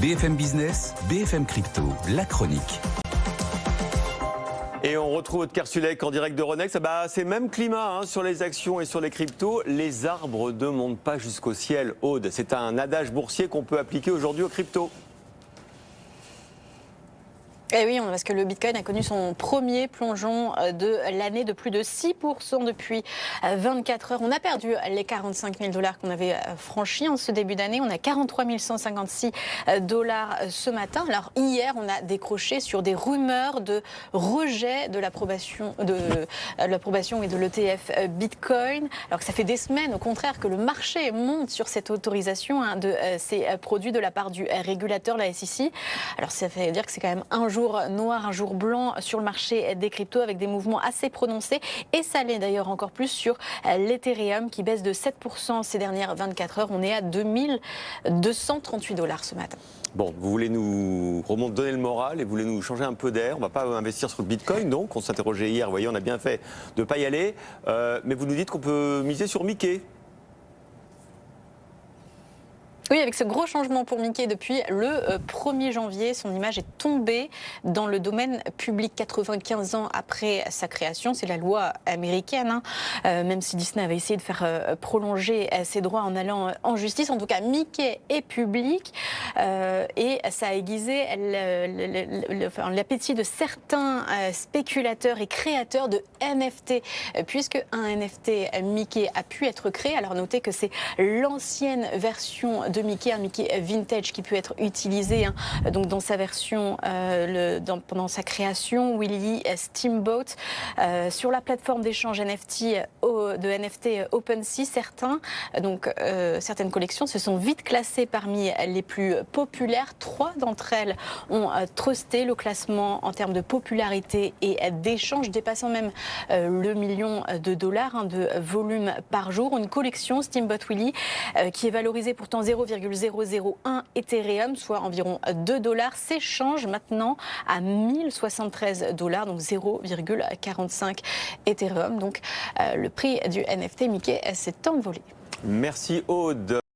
BFM Business, BFM Crypto, la chronique. Et on retrouve Aude Kersulek en direct de Ronex. C'est même climat sur les actions et sur les cryptos. Les arbres ne montent pas jusqu'au ciel, Aude. C'est un adage boursier qu'on peut appliquer aujourd'hui aux cryptos. Eh oui, parce que le Bitcoin a connu son premier plongeon de l'année de plus de 6% depuis 24 heures. On a perdu les 45 000 $ qu'on avait franchis en ce début d'année. On a 43 156 $ ce matin. Alors hier, on a décroché sur des rumeurs de rejet de l'approbation et de l'ETF Bitcoin. Alors que ça fait des semaines, au contraire, que le marché monte sur cette autorisation de ces produits de la part du régulateur, la SEC. Alors ça veut dire que c'est quand même un jour noir, un jour blanc sur le marché des cryptos avec des mouvements assez prononcés. Et ça l'est d'ailleurs encore plus sur l'Ethereum qui baisse de 7% ces dernières 24 heures. On est à 2238 $ ce matin. Bon, vous voulez nous donner le moral et vous voulez nous changer un peu d'air. On ne va pas investir sur le Bitcoin, donc on s'interrogeait hier. Vous voyez, on a bien fait de ne pas y aller. Mais vous nous dites qu'on peut miser sur Mickey. Oui, avec ce gros changement pour Mickey depuis le 1er janvier, son image est tombée dans le domaine public 95 ans après sa création. C'est la loi américaine, même si Disney avait essayé de faire prolonger ses droits en allant en justice. En tout cas, Mickey est public et ça a aiguisé l'appétit de certains spéculateurs et créateurs de NFT, puisque un NFT Mickey a pu être créé. Alors notez que c'est l'ancienne version de Mickey, un Mickey vintage qui peut être utilisé donc dans sa version pendant sa création, Willy Steamboat, sur la plateforme d'échange NFT OpenSea. Certaines collections se sont vite classées parmi les plus populaires. 3 d'entre elles ont trusté le classement en termes de popularité et d'échange, dépassant même le $1 million de volume par jour. Une collection Steamboat Willy qui est valorisée pourtant 0,001 Ethereum, soit environ $2, s'échange maintenant à 1073 $, donc 0,45 Ethereum. Donc le prix du NFT Mickey s'est envolé. Merci Aude.